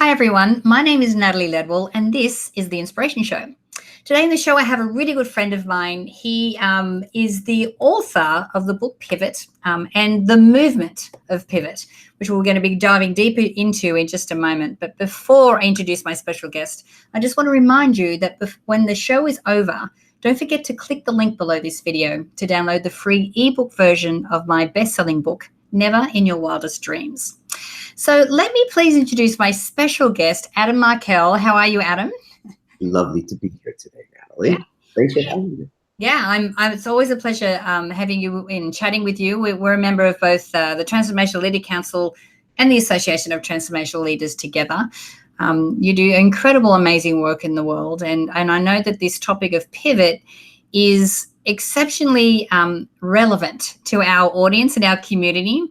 Hi everyone, my name is Natalie Ledwell and this is the Inspiration Show. Today in the show I have a really good friend of mine. He is the author of the book Pivot and the movement of Pivot, which we're going to be diving deeper into in just a moment. But before I introduce my special guest, I just want to remind you that when the show is over, don't forget to click the link below this video to download the free ebook version of my best-selling book, In Your Wildest Dreams. So let me please introduce my special guest, Adam Markel. How are you, Adam? Lovely to be here today, Natalie. Yeah. Thanks for having me. Yeah, it's always a pleasure having you in, chatting with you. We're a member of both the Transformational Leader Council and the Association of Transformational Leaders together. You do incredible, amazing work in the world. And I know that this topic of pivot is exceptionally relevant to our audience and our community.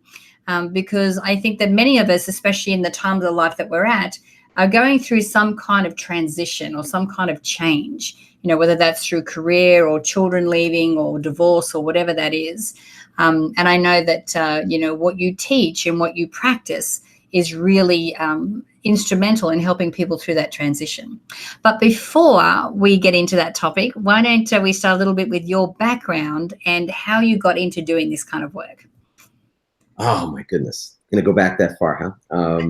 Because I think that many of us, especially in the time of life that we're at, are going through some kind of transition or some kind of change, whether that's through career or children leaving or divorce or whatever that is. And I know that, what you teach and what you practice is really instrumental in helping people through that transition. But before we get into that topic, why don't we start a little bit with your background and how you got into doing this kind of work? Oh my goodness. Gonna go back that far, huh?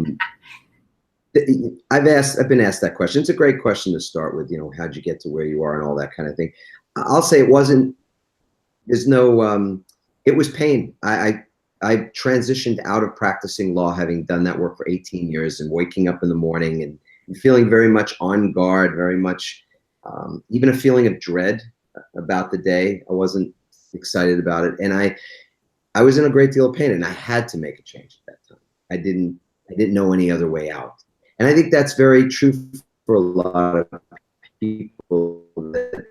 I've been asked that question. It's a great question to start with, how'd you get to where you are and all that kind of thing. I'll say it was pain. I transitioned out of practicing law, having done that work for 18 years and waking up in the morning and feeling very much on guard, very much, even a feeling of dread about the day. I wasn't excited about it. And I was in a great deal of pain and I had to make a change at that time. I didn't know any other way out. And I think that's very true for a lot of people that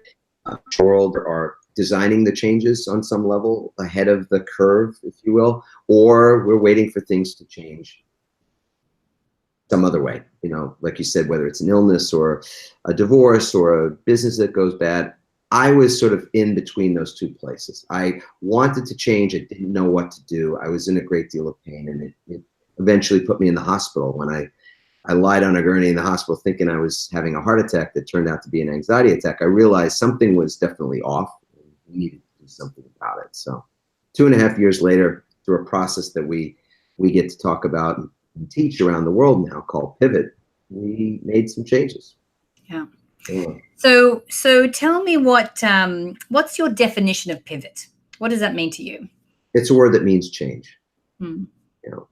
world are designing the changes on some level ahead of the curve, if you will, or we're waiting for things to change some other way. Like you said, whether it's an illness or a divorce or a business that goes bad. I was sort of in between those two places. I wanted to change. I didn't know what to do. I was in a great deal of pain, and it eventually put me in the hospital. When I lied on a gurney in the hospital thinking I was having a heart attack that turned out to be an anxiety attack, I realized something was definitely off and we needed to do something about it. So 2.5 years later, through a process that we get to talk about and teach around the world now called Pivot, we made some changes. Yeah. So tell me what's your definition of pivot? What does that mean to you? It's a word that means change.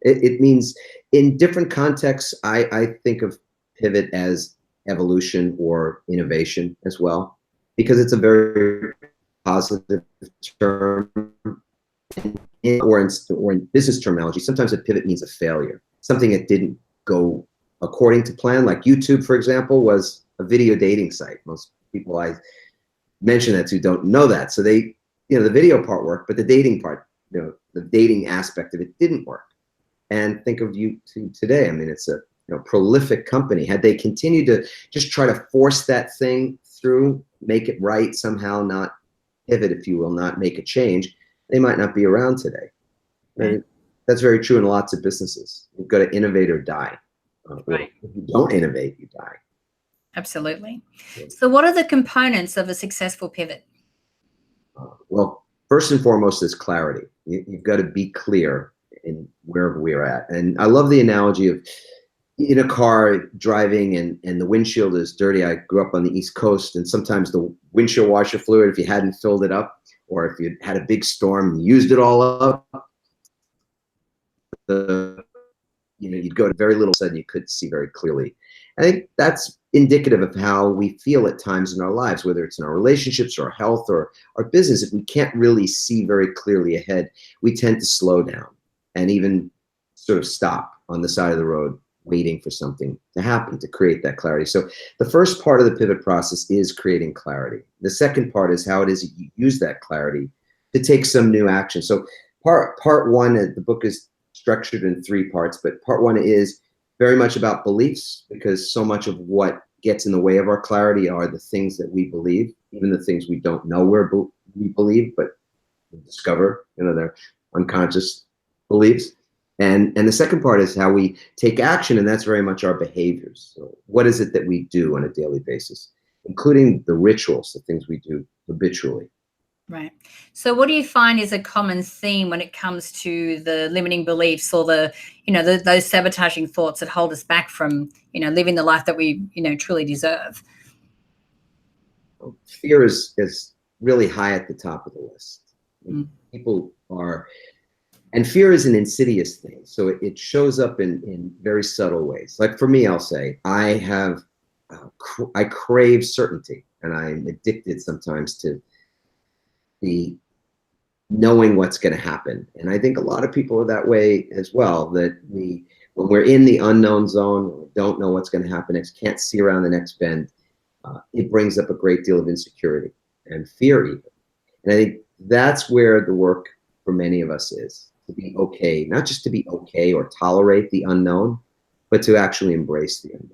It means in different contexts, I think of pivot as evolution or innovation as well, because it's a very positive term. Or in business terminology, sometimes a pivot means a failure, something that didn't go according to plan. Like YouTube, for example, was a video dating site. Most people I mention that to don't know that. So the video part worked, but the dating part, the dating aspect of it didn't work. And think of YouTube today. I mean, it's a prolific company. Had they continued to just try to force that thing through, make it right somehow, not pivot, if you will, not make a change, they might not be around today. Right. That's very true in lots of businesses. You've got to innovate or die. Right. If you don't innovate, you die. Absolutely. So what are the components of a successful pivot? Well, first and foremost is clarity. You've got to be clear in wherever we're at. And I love the analogy of in a car driving and the windshield is dirty. I grew up on the East Coast, and sometimes the windshield washer fluid, if you hadn't filled it up, or if you had a big storm and used it all up, you'd go to very little, sudden you couldn't see very clearly. I think that's indicative of how we feel at times in our lives, whether it's in our relationships or our health or our business. If we can't really see very clearly ahead, we tend to slow down and even sort of stop on the side of the road, waiting for something to happen to create that clarity. So the first part of the pivot process is creating clarity. The second part is how it is you use that clarity to take some new action. So part one, the book is structured in 3 parts, but part 1 is very much about beliefs, because so much of what gets in the way of our clarity are the things that we believe, even the things we don't know we believe, but we discover, they're unconscious beliefs. And the second part is how we take action, and that's very much our behaviors. So what is it that we do on a daily basis, including the rituals, the things we do habitually. Right. So what do you find is a common theme when it comes to the limiting beliefs or those sabotaging thoughts that hold us back from, living the life that we, truly deserve? Fear is really high at the top of the list. Mm. People are, and fear is an insidious thing. So it shows up in very subtle ways. Like for me, I'll say, I crave certainty, and I'm addicted sometimes to the knowing what's going to happen. And I think a lot of people are that way as well, that when we're in the unknown zone, we don't know what's going to happen next, can't see around the next bend, it brings up a great deal of insecurity and fear even. And I think that's where the work for many of us is, to be okay, not just to be okay or tolerate the unknown, but to actually embrace the unknown.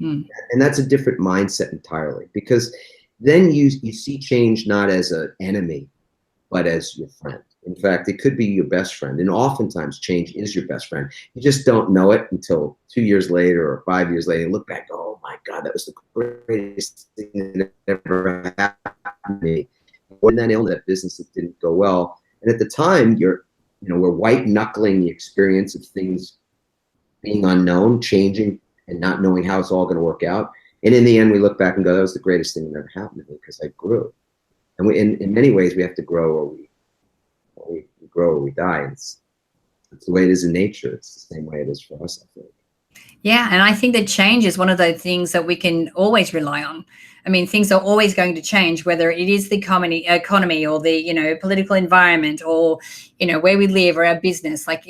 Mm. And that's a different mindset entirely, because then you see change not as an enemy, but as your friend. In fact, it could be your best friend. And oftentimes change is your best friend. You just don't know it until 2 years later or 5 years later and look back, oh my God, that was the greatest thing that ever happened to me. When that illness, that business that didn't go well. And at the time, we're white knuckling the experience of things being unknown, changing, and not knowing how it's all going to work out. And in the end, we look back and go, that was the greatest thing that ever happened to me, because I grew. And in many ways, we have to grow, or we grow or we die. It's the way it is in nature. It's the same way it is for us, I think. Yeah, and I think that change is one of those things that we can always rely on. I mean, things are always going to change, whether it is the economy or the, political environment, or, where we live, or our business. Like,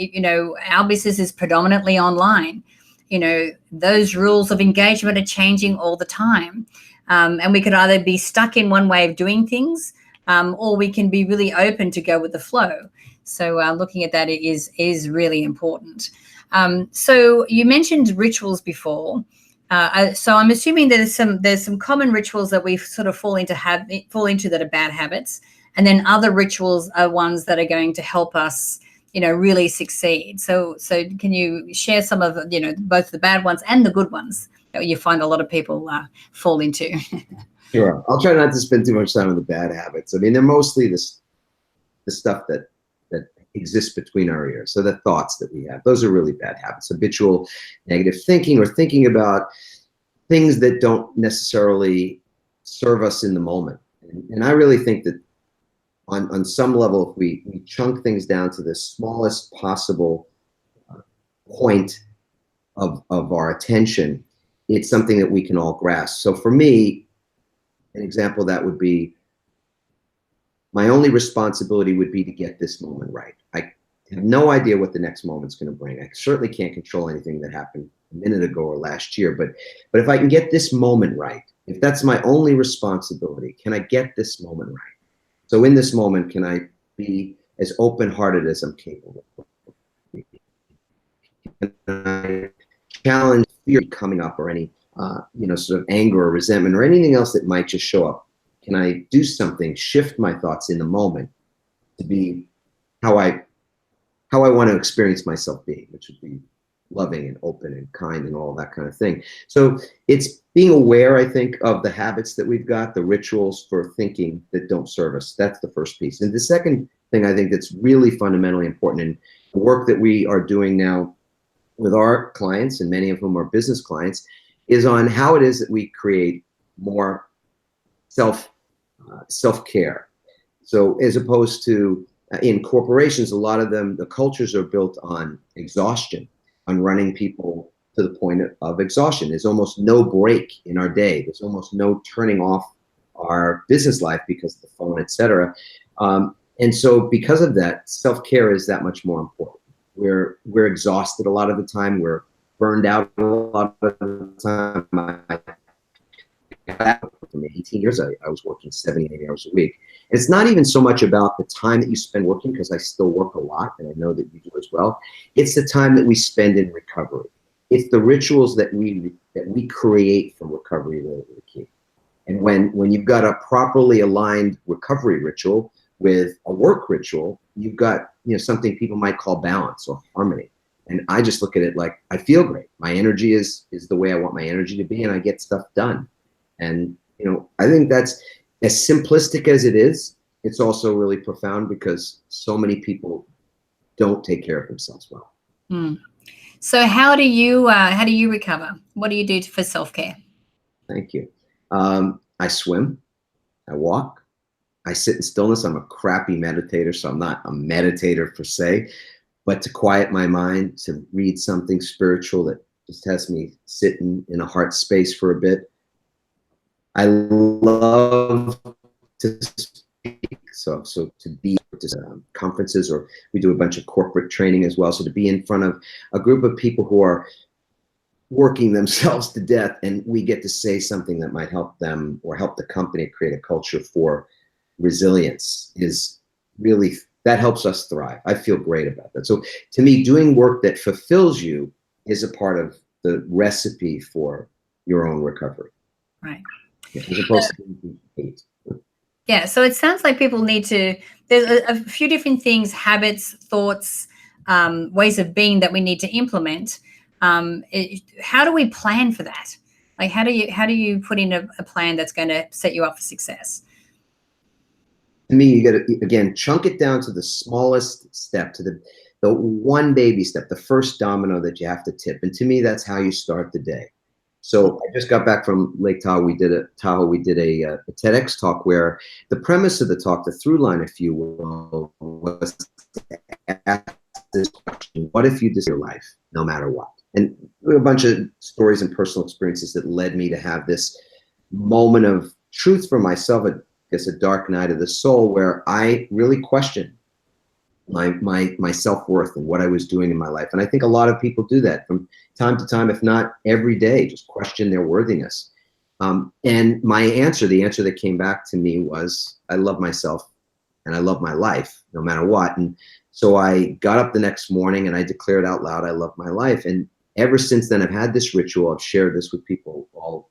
our business is predominantly online. Those rules of engagement are changing all the time. And we could either be stuck in one way of doing things, or we can be really open to go with the flow. So looking at that is really important. So you mentioned rituals before. So I'm assuming there's some common rituals that we sort of fall into that are bad habits, and then other rituals are ones that are going to help us, really succeed. So can you share some of, both the bad ones and the good ones that you find a lot of people fall into? Sure. I'll try not to spend too much time on the bad habits. I mean, they're mostly the stuff that exists between our ears. So the thoughts that we have, those are really bad habits. Habitual negative thinking, or thinking about things that don't necessarily serve us in the moment. And I really think that on some level, if we chunk things down to the smallest possible point of our attention, it's something that we can all grasp. So for me, an example of that would be, my only responsibility would be to get this moment right. I have no idea what the next moment's going to bring. I certainly can't control anything that happened a minute ago or last year, but if I can get this moment right, if that's my only responsibility, can I get this moment right? So in this moment, can I be as open-hearted as I'm capable of? Can I challenge fear coming up, or any sort of anger or resentment or anything else that might just show up? Can I do something, shift my thoughts in the moment to be how I want to experience myself being, which would be loving and open and kind and all that kind of thing. So it's being aware, I think, of the habits that we've got, the rituals for thinking that don't serve us. That's the first piece. And the second thing I think that's really fundamentally important in the work that we are doing now with our clients, and many of whom are business clients, is on how it is that we create more self-care. So as opposed to in corporations, a lot of them, the cultures are built on exhaustion, on running people to the point of exhaustion. There's almost no break in our day. There's almost no turning off our business life because of the phone, et cetera. And so because of that, self-care is that much more important. We're exhausted a lot of the time. We're burned out a lot of the time. For me, 18 years, I was working 70, 80 hours a week. And it's not even so much about the time that you spend working, because I still work a lot, and I know that you do as well. It's the time that we spend in recovery. It's the rituals that we create for recovery that are the key. And when you've got a properly aligned recovery ritual, with a work ritual, you've got, something people might call balance or harmony. And I just look at it like, I feel great. My energy is the way I want my energy to be, and I get stuff done. And, I think that's as simplistic as it is. It's also really profound because so many people don't take care of themselves well. Mm. So how do you recover? What do you do for self-care? Thank you. I swim, I walk, I sit in stillness. I'm a crappy meditator, so I'm not a meditator per se, but to quiet my mind, to read something spiritual that just has me sitting in a heart space for a bit. I love to speak, so to be to conferences, or we do a bunch of corporate training as well. So to be in front of a group of people who are working themselves to death, and we get to say something that might help them or help the company create a culture for resilience is really, that helps us thrive. I feel great about that. So to me, doing work that fulfills you is a part of the recipe for your own recovery. Right. As opposed to hate. Yeah. So it sounds like people need to, there's a few different things, habits, thoughts, ways of being that we need to implement. How do we plan for that? Like, how do you put in a plan that's going to set you up for success? To me, you got to, again, chunk it down to the smallest step, to the one baby step, the first domino that you have to tip. And to me, that's how you start the day. So I just got back from Lake Tahoe. We did a TEDx talk where the premise of the talk, the through line, if you will, was to ask this question: what if you did your life no matter what? And a bunch of stories and personal experiences that led me to have this moment of truth for myself, I guess a dark night of the soul, where I really questioned my self-worth and what I was doing in my life. And I think a lot of people do that from time to time, if not every day, just question their worthiness. And my answer, the answer that came back to me was, I love myself and I love my life no matter what. And so I got up the next morning and I declared out loud, I love my life. And ever since then, I've had this ritual. I've shared this with people all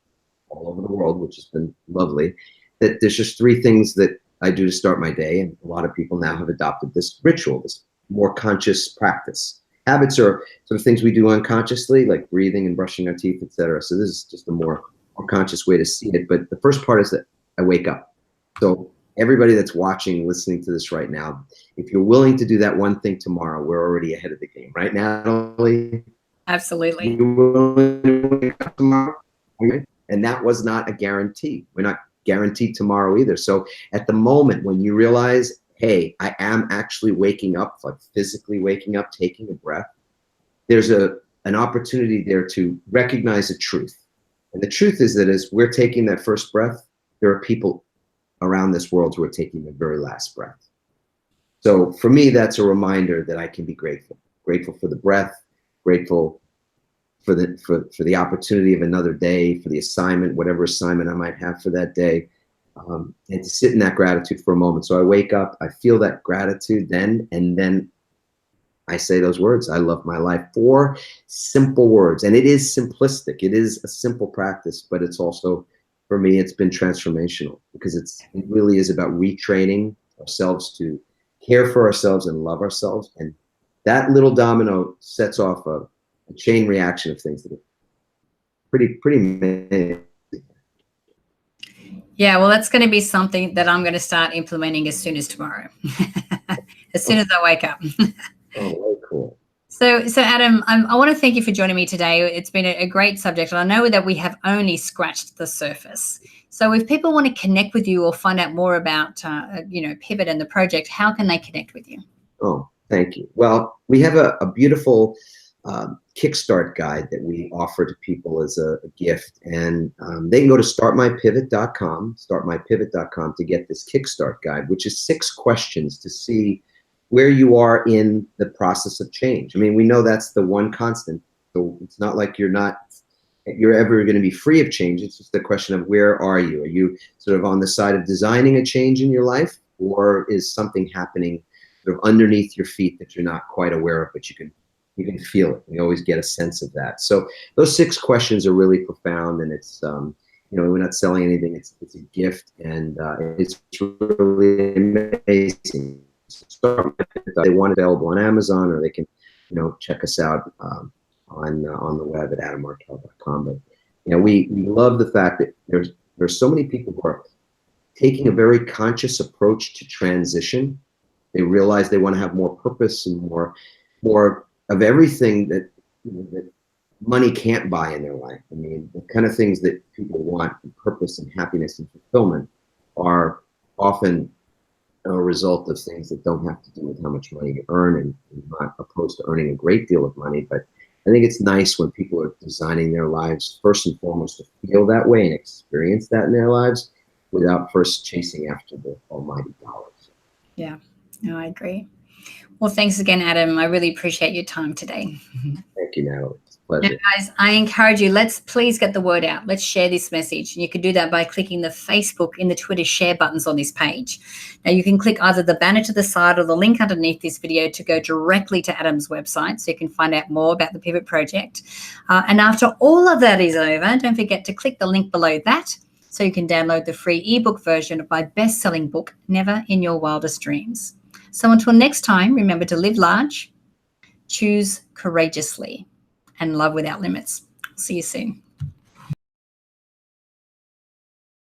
over the world, which has been lovely, that there's just three things that I do to start my day. And a lot of people now have adopted this ritual, this more conscious practice. Habits are sort of things we do unconsciously, like breathing and brushing our teeth, etc. So this is just a more conscious way to see it. But the first part is that I wake up. So everybody that's watching, listening to this right now, if you're willing to do that one thing tomorrow, we're already ahead of the game. Right, Natalie? Absolutely. You're willing to wake up tomorrow? Okay? And that was not a guarantee. We're not guaranteed tomorrow either. So at the moment when you realize, hey, I am actually waking up, like physically waking up, taking a breath, there's an opportunity there to recognize a truth. And the truth is that as we're taking that first breath, there are people around this world who are taking their very last breath. So for me, that's a reminder that I can be grateful. Grateful for the breath, grateful for the opportunity of another day, for the assignment, whatever assignment I might have for that day, and to sit in that gratitude for a moment. So I wake up, I feel that gratitude then, and then I say those words, I love my life. 4 simple words. And it is simplistic. It is a simple practice, but it's also, for me, it's been transformational because it really is about retraining ourselves to care for ourselves and love ourselves. And that little domino sets off a chain reaction of things that are pretty amazing. Yeah, well, that's going to be something that I'm going to start implementing as soon as tomorrow, as soon as I wake up. Oh, very cool. So Adam, I want to thank you for joining me today. It's been a great subject, and I know that we have only scratched the surface. So if people want to connect with you or find out more about, Pivot and the project, how can they connect with you? Oh, thank you. Well, we have a beautiful Kickstart guide that we offer to people as a gift. And they can go to startmypivot.com to get this Kickstart guide, which is 6 questions to see where you are in the process of change. I mean, we know that's the one constant. So it's not like you're ever going to be free of change. It's just a question of where are you? Are you sort of on the side of designing a change in your life, or is something happening sort of underneath your feet that you're not quite aware of, but you can feel it. We always get a sense of that. So those 6 questions are really profound, and it's we're not selling anything. It's a gift, and it's really amazing. They want it available on Amazon, or they can, check us out on the web at adammarkel.com. But we love the fact that there's so many people who are taking a very conscious approach to transition. They realize they want to have more purpose and more of everything that that money can't buy in their life. I mean, the kind of things that people want, purpose and happiness and fulfillment, are often a result of things that don't have to do with how much money you earn, and not opposed to earning a great deal of money. But I think it's nice when people are designing their lives first and foremost to feel that way and experience that in their lives without first chasing after the almighty dollars. Yeah, no, I agree. Well, thanks again, Adam. I really appreciate your time today. Thank you, Natalie. It's a pleasure. Now, guys, I encourage you, let's please get the word out. Let's share this message. And you can do that by clicking the Facebook and the Twitter share buttons on this page. Now, you can click either the banner to the side or the link underneath this video to go directly to Adam's website, so you can find out more about the Pivot Project. And after all of that is over, don't forget to click the link below that so you can download the free ebook version of my best-selling book, Never in Your Wildest Dreams. So until next time, remember to live large, choose courageously, and love without limits. See you soon.